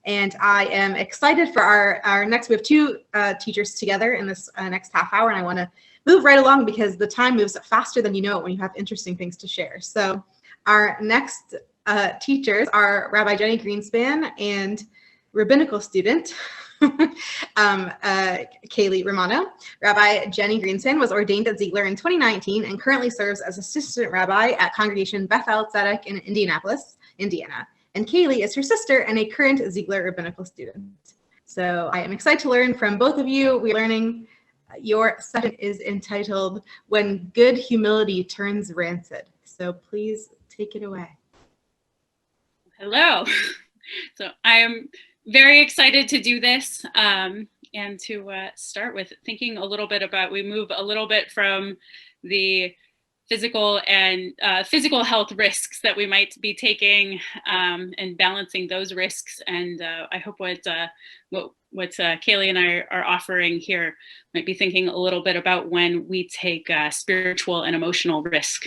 And I am excited for our next, we have two teachers together in this next half hour, and I want to move right along because the time moves faster than you know it when you have interesting things to share. So our next teachers are Rabbi Jenni Greenspan and Rabbinical student, Kaylie Romano. Rabbi Jenni Greenspan was ordained at Ziegler in 2019 and currently serves as assistant rabbi at Congregation Beth El Tzedek in Indianapolis, Indiana. And Kaylie is her sister and a current Ziegler Rabbinical student. So I am excited to learn from both of you. We're learning, your session is entitled When Good Humility Turns Rancid. So please take it away. Hello. So I am very excited to do this and to start with thinking a little bit about, we move a little bit from the physical and physical health risks that we might be taking and balancing those risks. And I hope what Kaylie and I are offering here might be thinking a little bit about when we take spiritual and emotional risk.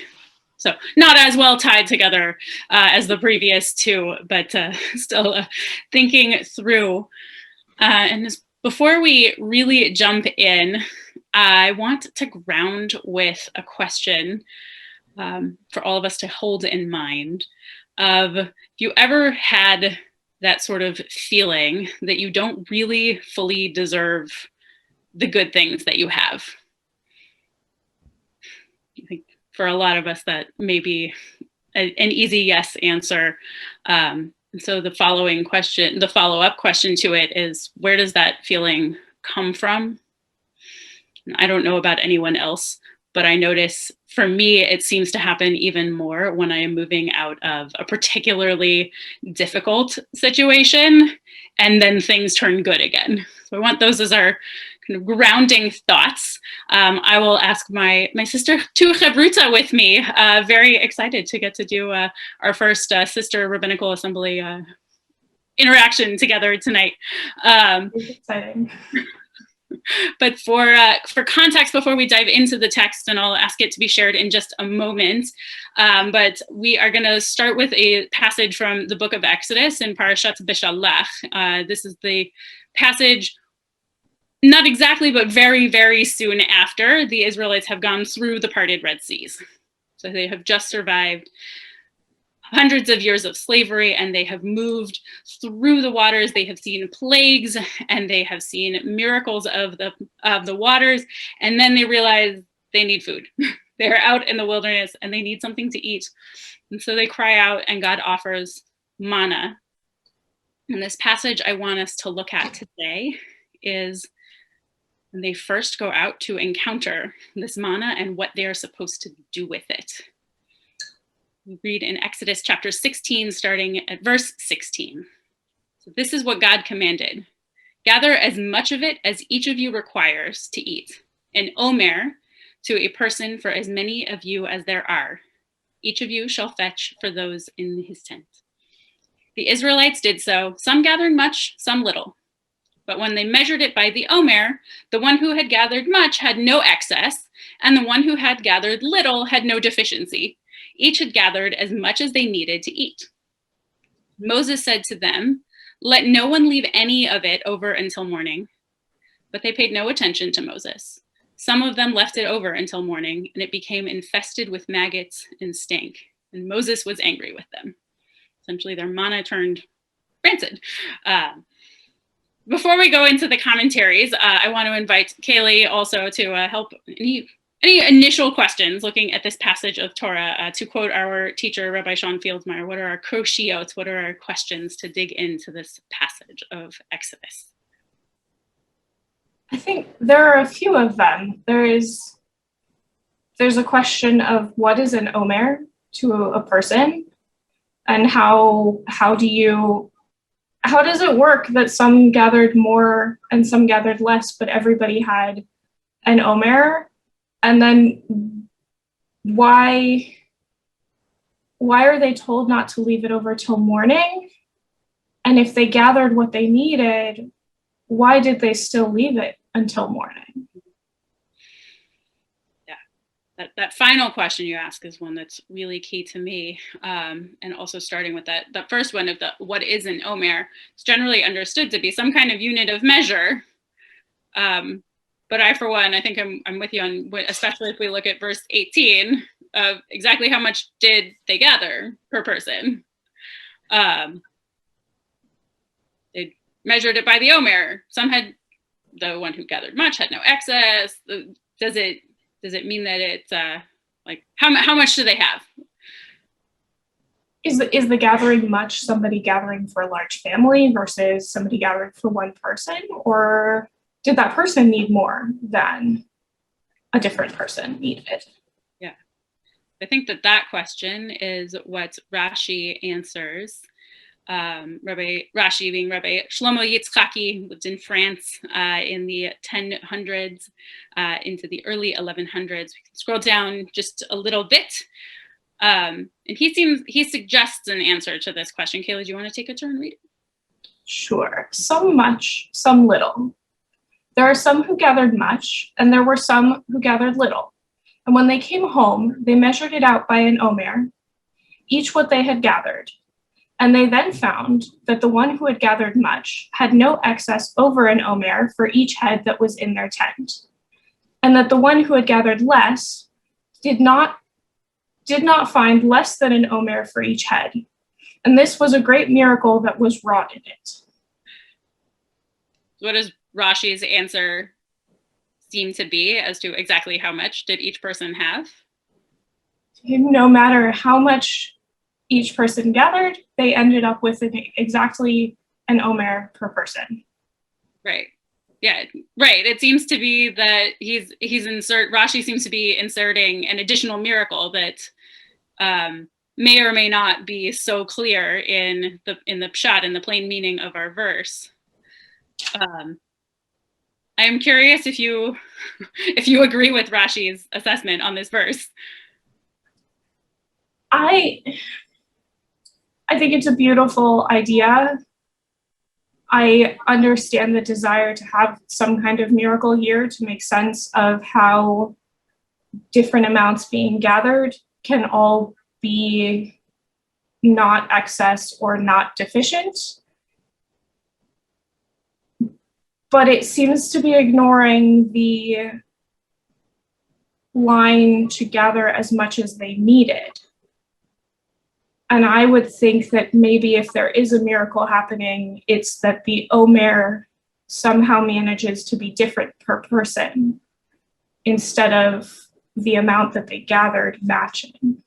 So not as well tied together as the previous two, but still thinking through. And before we really jump in, I want to ground with a question for all of us to hold in mind of, if you ever had that sort of feeling that you don't really fully deserve the good things that you have. I think for a lot of us that may be an easy yes answer. So the follow-up question to it is, where does that feeling come from? I don't know about anyone else, but I notice for me, it seems to happen even more when I am moving out of a particularly difficult situation and then things turn good again. So I want those as our kind of grounding thoughts. I will ask my sister to Chavruta with me. Very excited to get to do our first Sister Rabbinical Assembly interaction together tonight. It's exciting. But for context, before we dive into the text, and I'll ask it to be shared in just a moment, but we are going to start with a passage from the book of Exodus in Parashat Beshalach. This is the passage, not exactly, but very, very soon after the Israelites have gone through the parted Red Seas. So they have just survived hundreds of years of slavery, and they have moved through the waters. They have seen plagues, and they have seen miracles of the waters, and then they realize they need food. They're out in the wilderness, and they need something to eat. And so they cry out, and God offers manna. And this passage I want us to look at today is when they first go out to encounter this manna and what they are supposed to do with it. We read in Exodus chapter 16, starting at verse 16. So this is what God commanded. Gather as much of it as each of you requires to eat, an omer to a person for as many of you as there are. Each of you shall fetch for those in his tent. The Israelites did so, some gathered much, some little. But when they measured it by the omer, the one who had gathered much had no excess, and the one who had gathered little had no deficiency. Each had gathered as much as they needed to eat. Moses said to them, "Let no one leave any of it over until morning." But they paid no attention to Moses. Some of them left it over until morning, and it became infested with maggots and stank. And Moses was angry with them. Essentially, their manna turned rancid. Before we go into the commentaries, I want to invite Kaylie also to help any initial questions looking at this passage of Torah. To quote our teacher, Rabbi Sean Fieldsmeyer, what are our kroshiot? What are our questions to dig into this passage of Exodus? I think there are a few of them. There's a question of what is an omer to a person, and how does it work that some gathered more and some gathered less, but everybody had an omer? And then why are they told not to leave it over till morning? And if they gathered what they needed, why did they still leave it until morning? Yeah, that final question you ask is one that's really key to me. And also starting with that first one of what is an omer, it's generally understood to be some kind of unit of measure. But I, for one, I think I'm with you on, especially if we look at verse 18 of exactly how much did they gather per person. They measured it by the omer. The one who gathered much had no excess. Does it mean that it's like how much do they have? Is the gathering much somebody gathering for a large family versus somebody gathering for one person, or did that person need more than a different person needed? Yeah, I think that question is what Rashi answers. Rashi being Rabbi Shlomo Yitzchaki, lived in France in the 1000s into the early 1100s. We can scroll down just a little bit. And he suggests an answer to this question. Kaylie, do you want to take a turn reading? Sure. Some much, some little. There are some who gathered much, and there were some who gathered little. And when they came home, they measured it out by an omer, each what they had gathered. And they then found that the one who had gathered much had no excess over an omer for each head that was in their tent, and that the one who had gathered less did not find less than an omer for each head. And this was a great miracle that was wrought in it. What does Rashi's answer seem to be as to exactly how much did each person have? No matter how much each person gathered, they ended up with exactly an omer per person. Right. Yeah, right. It seems to be that Rashi seems to be inserting an additional miracle that may or may not be so clear in the pshat, in the plain meaning of our verse. I am curious if you agree with Rashi's assessment on this verse. I think it's a beautiful idea. I understand the desire to have some kind of miracle here to make sense of how different amounts being gathered can all be not excess or not deficient. But it seems to be ignoring the line to gather as much as they needed. And I would think that maybe if there is a miracle happening, it's that the omer somehow manages to be different per person instead of the amount that they gathered matching.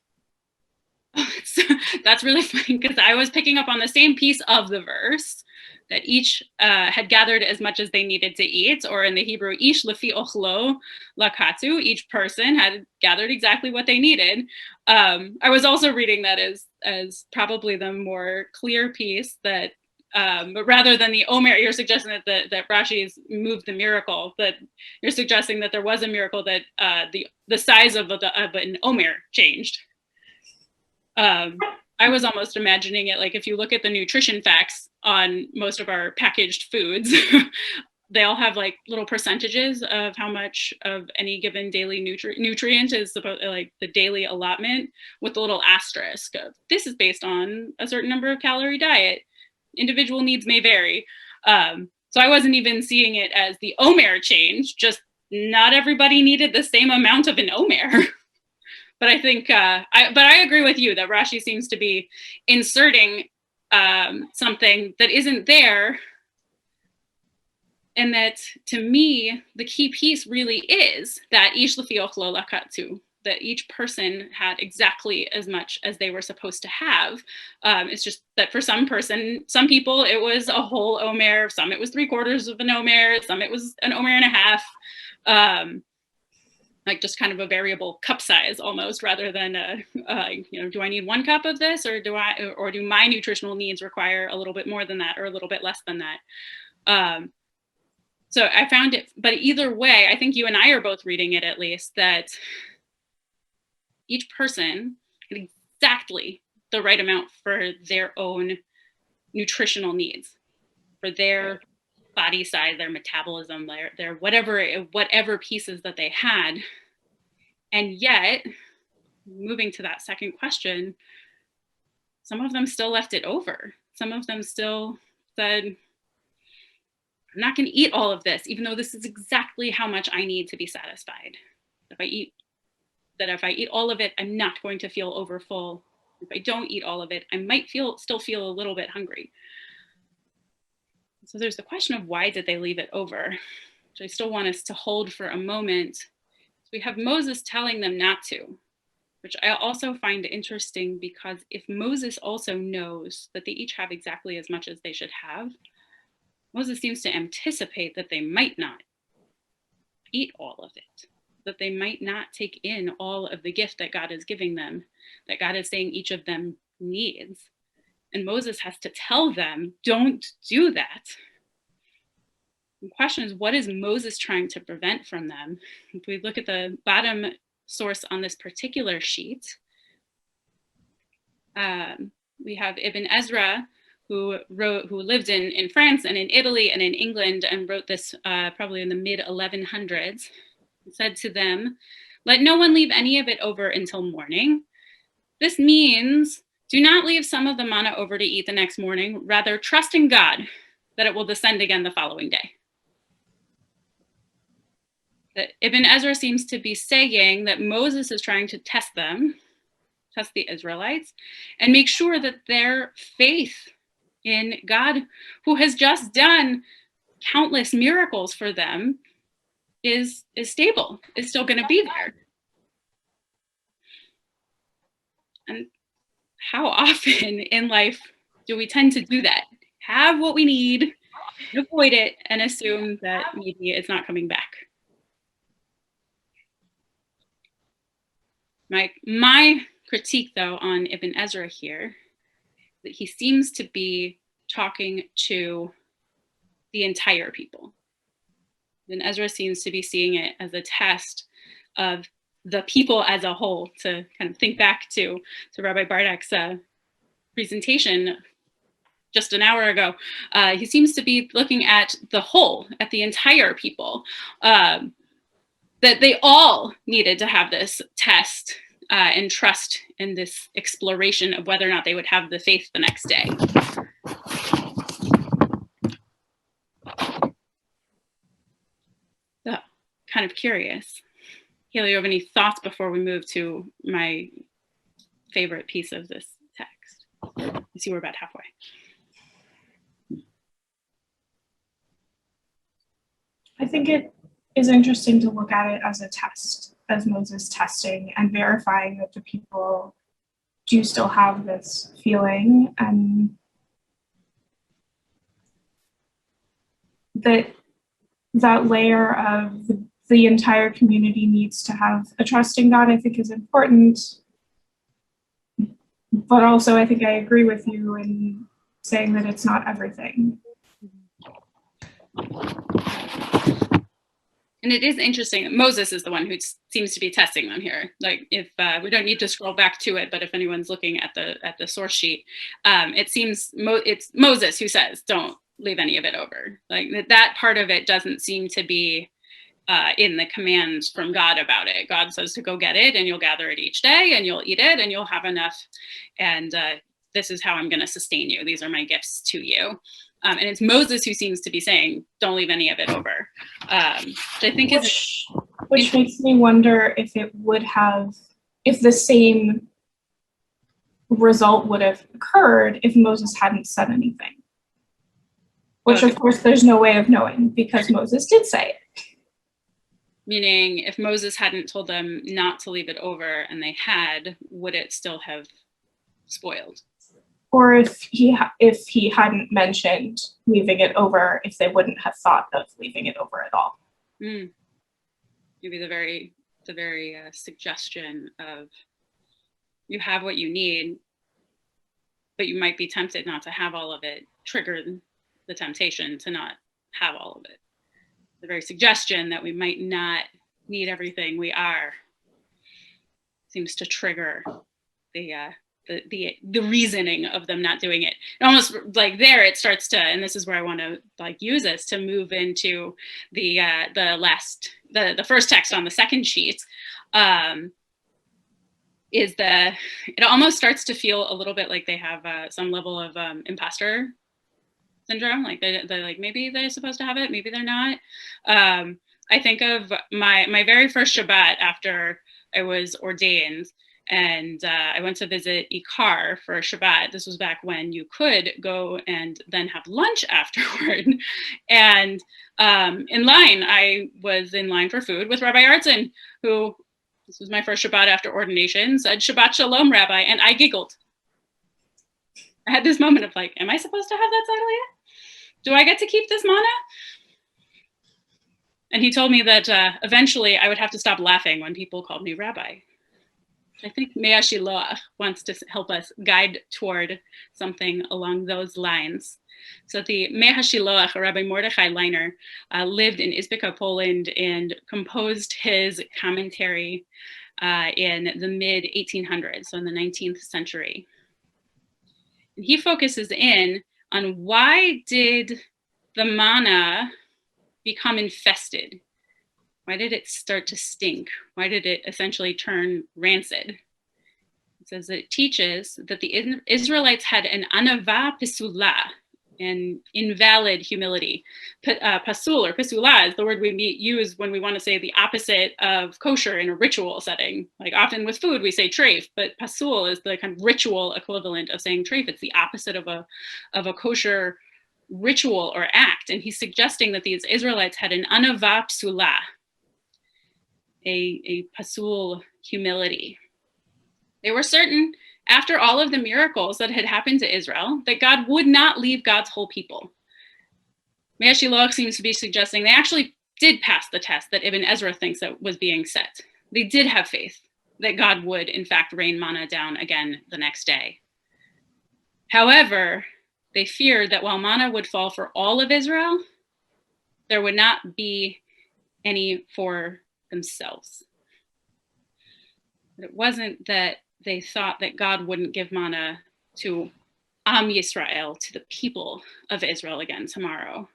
That's really funny because I was picking up on the same piece of the verse, that each had gathered as much as they needed to eat, or in the Hebrew, ish lefi ochlo lakatu, each person had gathered exactly what they needed. I was also reading that as probably the more clear piece, that but rather than the omer, you're suggesting that Rashi's moved the miracle, that you're suggesting that there was a miracle, that the size of an omer changed. I was almost imagining it like if you look at the nutrition facts on most of our packaged foods, they all have like little percentages of how much of any given daily nutrient is supposed, like the daily allotment, with the little asterisk of this is based on a certain number of calorie diet. Individual needs may vary. So I wasn't even seeing it as the omer change, just not everybody needed the same amount of an omer. But I think, I agree with you that Rashi seems to be inserting something that isn't there. And that, to me, the key piece really is that ish lefi ochlo lakatu, that each person had exactly as much as they were supposed to have. It's just that for some people, it was a whole omer, some it was 3/4 of an omer, some it was an omer and a half. Like just kind of a variable cup size almost, rather than do I need 1 cup of this, or do my nutritional needs require a little bit more than that, or a little bit less than that? So I found it, but either way, I think you and I are both reading it, at least, that each person had exactly the right amount for their own nutritional needs, for their body size, their metabolism, their whatever pieces that they had. And yet, moving to that second question, some of them still left it over. Some of them still said, I'm not going to eat all of this, even though this is exactly how much I need to be satisfied. If I eat all of it, I'm not going to feel overfull. If I don't eat all of it, I might still feel a little bit hungry. So there's the question of why did they leave it over, which I still want us to hold for a moment. We have Moses telling them not to, which I also find interesting, because if Moses also knows that they each have exactly as much as they should have, Moses seems to anticipate that they might not eat all of it, that they might not take in all of the gift that God is giving them, that God is saying each of them needs. And Moses has to tell them, don't do that. The question is, what is Moses trying to prevent from them? If we look at the bottom source on this particular sheet, we have Ibn Ezra, who lived in France and in Italy and in England, and wrote this probably in the mid 1100s. He said to them, let no one leave any of it over until morning. This means do not leave some of the manna over to eat the next morning. Rather, trust in God that it will descend again the following day. That Ibn Ezra seems to be saying that Moses is trying to test the Israelites, and make sure that their faith in God, who has just done countless miracles for them, is stable, is still going to be there. And how often in life do we tend to do that? Have what we need, avoid it, and assume that maybe it's not coming back. My critique, though, on Ibn Ezra here, that he seems to be talking to the entire people. Ibn Ezra seems to be seeing it as a test of the people as a whole, to kind of think back to Rabbi Bardak's presentation just an hour ago. He seems to be looking at the whole, at the entire people, that they all needed to have this test and trust in this exploration of whether or not they would have the faith the next day. So, kind of curious. Kaylie, you have any thoughts before we move to my favorite piece of this text? I see we're about halfway. I think it is interesting to look at it as a test, as Moses testing and verifying that the people do still have this feeling, and that layer of the entire community needs to have a trust in God, I think, is important. But also, I think I agree with you in saying that it's not everything. And it is interesting that Moses is the one who seems to be testing them here. Like, if we don't need to scroll back to it, but if anyone's looking at the source sheet, it seems it's Moses who says, don't leave any of it over. Like, that part of it doesn't seem to be in the commands from God about it. God says to go get it, and you'll gather it each day, and you'll eat it, and you'll have enough. And this is how I'm going to sustain you. These are my gifts to you. And it's Moses who seems to be saying, don't leave any of it over. I think which makes me wonder if if the same result would have occurred if Moses hadn't said anything. Which, of course, there's no way of knowing, because Moses did say it. Meaning, if Moses hadn't told them not to leave it over and they had, would it still have spoiled? Or if he hadn't mentioned leaving it over, if they wouldn't have thought of leaving it over at all. Maybe the very suggestion of you have what you need, but you might be tempted not to have all of it, triggered the temptation to not have all of it. The very suggestion that we might not need everything we are seems to trigger the reasoning of them not doing it. And almost like there it starts to, and this is where I want to like use this to move into the first text on the second sheet, is it almost starts to feel a little bit like they have some level of imposter syndrome. Like they're like, maybe they're supposed to have it, maybe they're not. I think of my very first Shabbat after I was ordained, and I went to visit Ikar for Shabbat. This was back when you could go and then have lunch afterward. And I was in line for food with Rabbi Artson, who, this was my first Shabbat after ordination, said, "Shabbat Shalom, Rabbi," and I giggled. I had this moment of like, am I supposed to have that title yet? Do I get to keep this mana? And he told me that eventually I would have to stop laughing when people called me Rabbi. I think Mea Shiloach wants to help us guide toward something along those lines. So the Mea Shiloach, Rabbi Mordechai Leiner, lived in Izbica, Poland, and composed his commentary in the mid-1800s, so in the 19th century. And he focuses in on why did the manna become infested? Why did it start to stink? Why did it essentially turn rancid? It says that it teaches that the Israelites had an anava pisula, an invalid humility. Pasul or pisula is the word we use when we want to say the opposite of kosher in a ritual setting. Like often with food, we say treif, but pasul is the kind of ritual equivalent of saying treif. It's the opposite of a kosher ritual or act. And he's suggesting that these Israelites had an anava psula, a pasul humility. They were certain, after all of the miracles that had happened to Israel, that God would not leave God's whole people. Mea Shiloach seems to be suggesting they actually did pass the test that Ibn Ezra thinks that was being set. They did have faith that God would, in fact, rain manna down again the next day. However, they feared that while manna would fall for all of Israel, there would not be any for themselves. But it wasn't that they thought that God wouldn't give manna to Am Yisrael, to the people of Israel again tomorrow.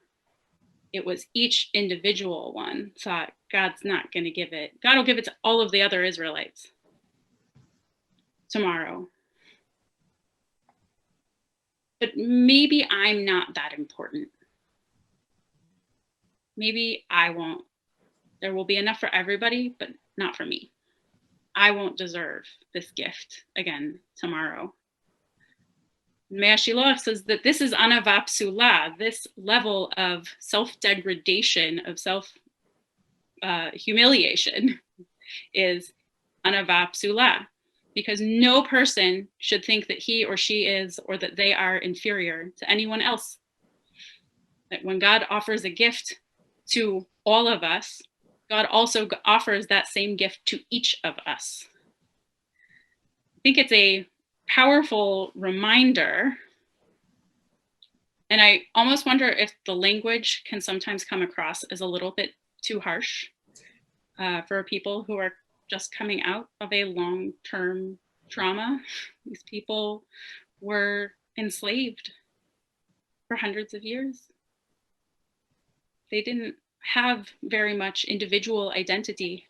It was each individual one thought, God's not going to give it. God will give it to all of the other Israelites tomorrow. But maybe I'm not that important. Maybe I won't. There will be enough for everybody, but not for me. I won't deserve this gift again tomorrow. Mea Shiloach says that this is anava psula, this level of self-degradation, of self-humiliation is anava psula, because no person should think that he or she is, or that they are inferior to anyone else. That when God offers a gift to all of us, God also offers that same gift to each of us. I think it's a powerful reminder. And I almost wonder if the language can sometimes come across as a little bit too harsh for people who are just coming out of a long-term trauma. These people were enslaved for hundreds of years. They didn't have very much individual identity.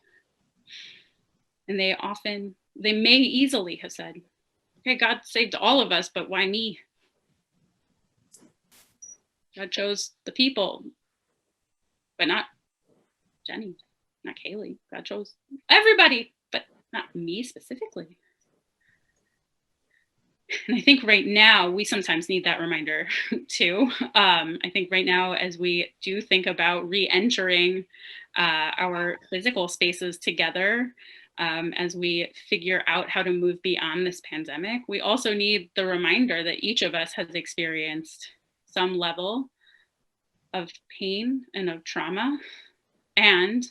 And they may easily have said, okay, God saved all of us, but why me? God chose the people, but not Jenni, not Kaylie. God chose everybody, but not me specifically. And I think right now we sometimes need that reminder too. I think right now, as we do think about re-entering our physical spaces together, as we figure out how to move beyond this pandemic, we also need the reminder that each of us has experienced some level of pain and of trauma, and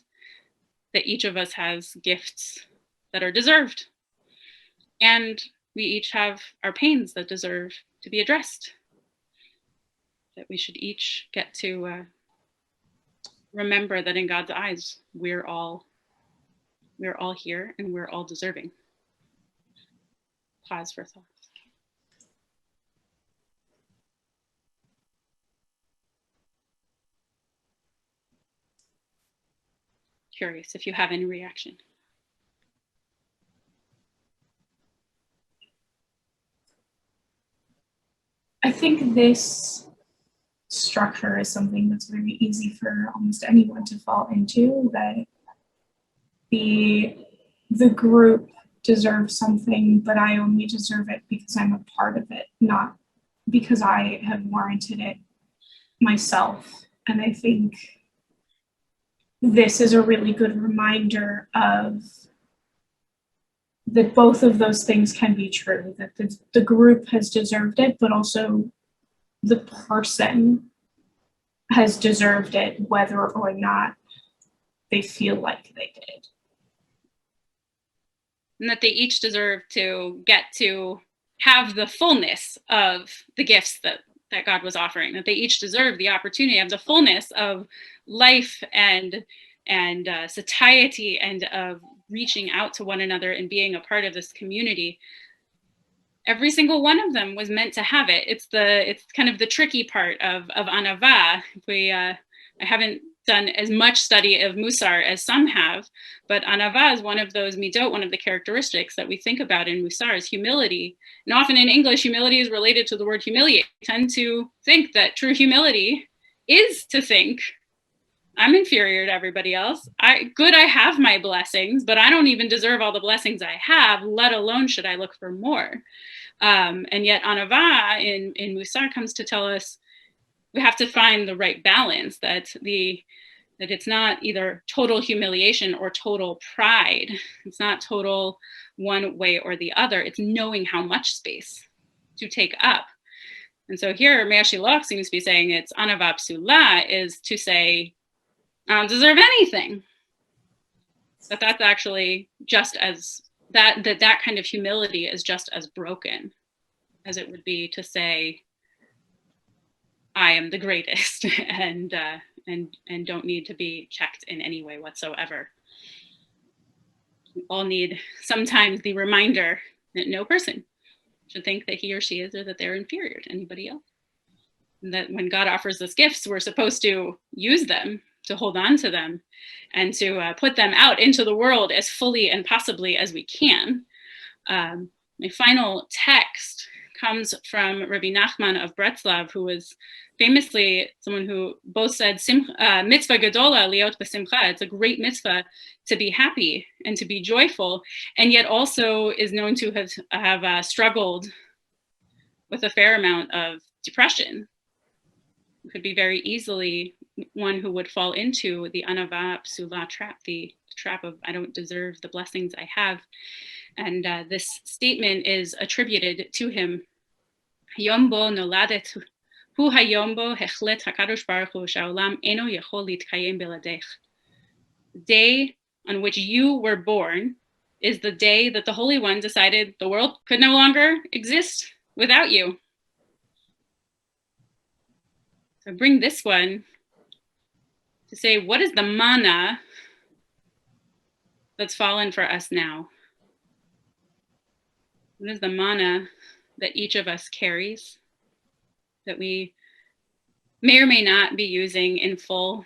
that each of us has gifts that are deserved. And we each have our pains that deserve to be addressed. That we should each get to remember that in God's eyes, we're all here and we're all deserving. Pause for thought. Curious if you have any reaction. I think this structure is something that's very easy for almost anyone to fall into, that the group deserves something, but I only deserve it because I'm a part of it, not because I have warranted it myself. And I think this is a really good reminder of that both of those things can be true, that the group has deserved it, but also the person has deserved it, whether or not they feel like they did. And that they each deserve to get to have the fullness of the gifts that God was offering, that they each deserve the opportunity of the fullness of life and satiety, and of reaching out to one another and being a part of this community. Every single one of them was meant to have it. It's kind of the tricky part of anava. I haven't done as much study of Musar as some have, but anava is one of those midot, one of the characteristics that we think about in Musar is humility. And often in English, humility is related to the word humiliate. We tend to think that true humility is to think, I'm inferior to everybody else. I have my blessings, but I don't even deserve all the blessings I have, let alone should I look for more. And yet anava in Musar comes to tell us we have to find the right balance, that it's not either total humiliation or total pride. It's not total one way or the other. It's knowing how much space to take up. And so here, Meir Shilach seems to be saying it's anava psula, is to say, I don't deserve anything. But that's actually just as, that kind of humility is just as broken as it would be to say, I am the greatest and don't need to be checked in any way whatsoever. We all need sometimes the reminder that no person should think that he or she is, or that they're inferior to anybody else. And that when God offers us gifts, we're supposed to use them, to hold on to them, and to put them out into the world as fully and possibly as we can. My final text comes from Rabbi Nachman of Bretzlav, who was famously someone who both said, mitzvah gadola liot b'simcha, it's a great mitzvah to be happy and to be joyful, and yet also is known to have struggled with a fair amount of depression. It could be very easily one who would fall into the anava psula trap, the trap of I don't deserve the blessings I have. And this statement is attributed to him. Hayom bo noladet hu hayom bo hechlet hakadosh baruch hu sha'olam eno yechol litkayem beladech. The day on which you were born is the day that the Holy One decided the world could no longer exist without you. So bring this one to say, what is the mana that's fallen for us now? What is the mana that each of us carries that we may or may not be using in full?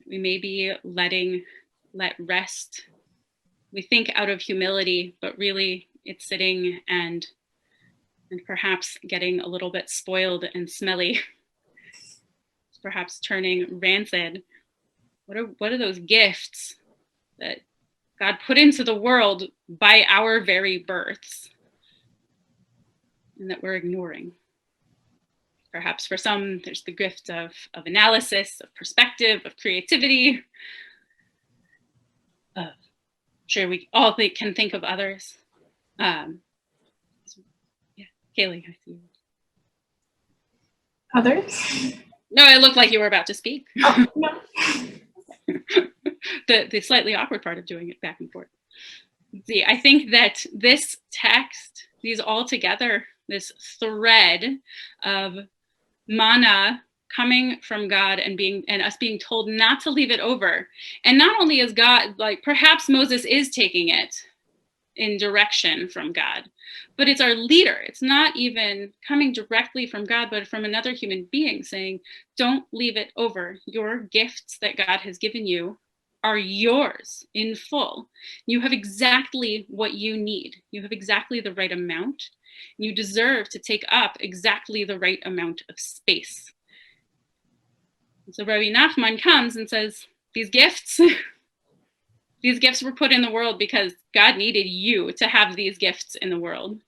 We may be let rest. We think out of humility, but really it's sitting and perhaps getting a little bit spoiled and smelly, perhaps turning rancid. What are those gifts that God put into the world by our very births and that we're ignoring? Perhaps for some, there's the gift of analysis, of perspective, of creativity. Sure, we all can think of others. Yeah, Kaylie, I see you. Others? No, it looked like you were about to speak. Oh, no. The slightly awkward part of doing it back and forth. See, I think that this text, these all together, this thread of mana coming from God and us being told not to leave it over. And not only is God, like perhaps Moses is taking it in direction from God, but it's our leader. It's not even coming directly from God, but from another human being saying, don't leave it over. Your gifts that God has given you are yours in full. You have exactly what you need. You have exactly the right amount. You deserve to take up exactly the right amount of space. And so Rabbi Nachman comes and says, these gifts were put in the world because God needed you to have these gifts in the world.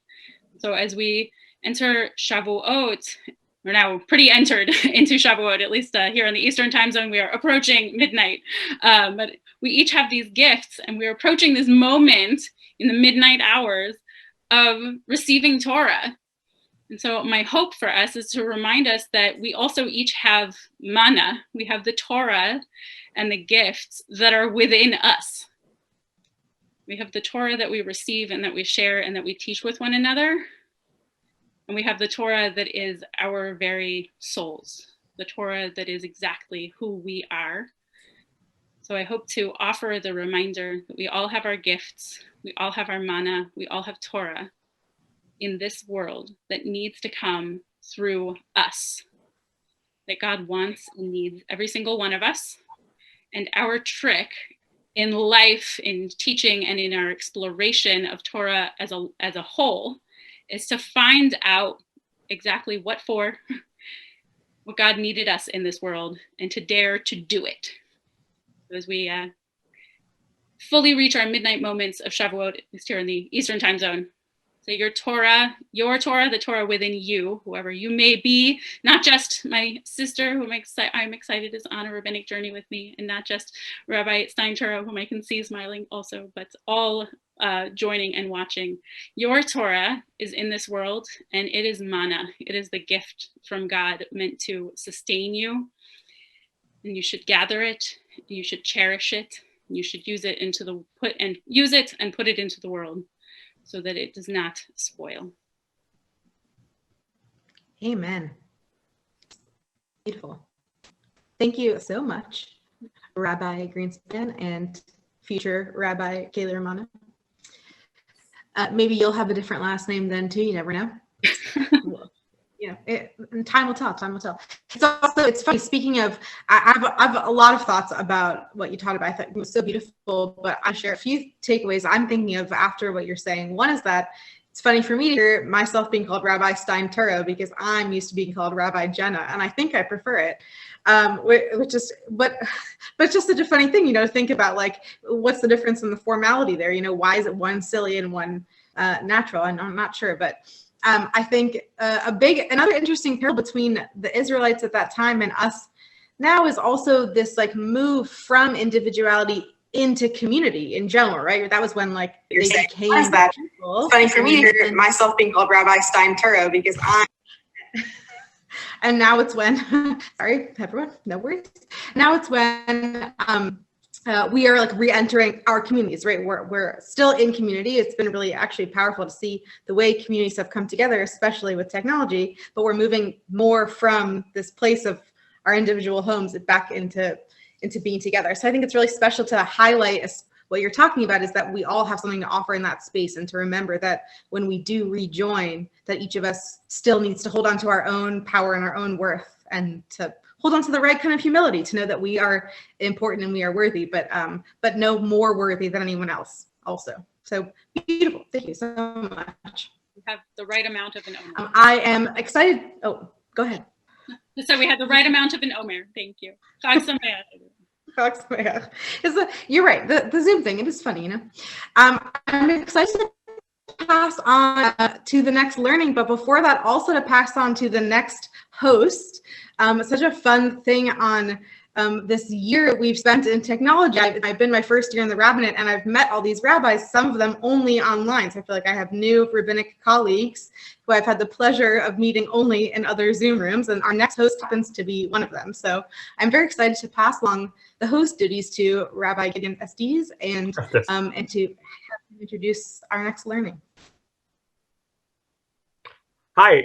So as we enter Shavuot, we're now pretty entered into Shavuot, at least here in the Eastern time zone, we are approaching midnight. But we each have these gifts, and we're approaching this moment in the midnight hours of receiving Torah. And so my hope for us is to remind us that we also each have manna. We have the Torah and the gifts that are within us. We have the Torah that we receive and that we share and that we teach with one another. And we have the Torah that is our very souls, the Torah that is exactly who we are. So I hope to offer the reminder that we all have our gifts, we all have our manna, we all have Torah in this world that needs to come through us, that God wants and needs every single one of us. And our trick in life, in teaching, and in our exploration of Torah as a whole is to find out exactly what God needed us in this world, and to dare to do it. As we fully reach our midnight moments of Shavuot, at least here in the Eastern time zone. So your Torah, the Torah within you, whoever you may be, not just my sister, who I'm excited is on a rabbinic journey with me, and not just Rabbi Stein-Turo, whom I can see smiling also, but all joining and watching. Your Torah is in this world, and it is manna. It is the gift from God meant to sustain you, and you should gather it, you should cherish it, you should use it put it into the world, so that it does not spoil. Amen. Beautiful. Thank you so much, Rabbi Greenspan and future Rabbi Kaylie Romano. Maybe you'll have a different last name then too. You never know. And time will tell. Time will tell. It's funny. Speaking of, I have a lot of thoughts about what you taught about. I thought it was so beautiful, but I share a few takeaways I'm thinking of after what you're saying. One is that it's funny for me to hear myself being called Rabbi Stein-Turo because I'm used to being called Rabbi Jenna, and I think I prefer it. But it's just such a funny thing, to think about, like, what's the difference in the formality there? Why is it one silly and one natural? And I'm not sure, but I think another interesting parallel between the Israelites at that time and us now is also this like move from individuality into community in general, right? That was when they became that. It's funny for me to hear myself being called Rabbi Stein-Turo because and now it's when, sorry, everyone, no worries. Now it's when we are re-entering our communities, right? We're still in community. It's been really actually powerful to see the way communities have come together, especially with technology, but we're moving more from this place of our individual homes back into being together. So I think it's really special to highlight what you're talking about is that we all have something to offer in that space, and to remember that when we do rejoin, that each of us still needs to hold on to our own power and our own worth, and to hold on to the right kind of humility, to know that we are important and we are worthy, but no more worthy than anyone else also. So beautiful. Thank you so much. We have the right amount of an omer. I am excited. Oh, go ahead. So we had the right amount of an omer. Thank you. You're right. The Zoom thing, it is funny, I'm excited to pass on to the next learning, but before that, also to pass on to the next host. Such a fun thing on this year we've spent in technology. I've been my first year in the rabbinate, and I've met all these rabbis, some of them only online. So I feel like I have new rabbinic colleagues who I've had the pleasure of meeting only in other Zoom rooms, and our next host happens to be one of them. So I'm very excited to pass along the host duties to Rabbi Gideon Estes and to have him introduce our next learning. Hi.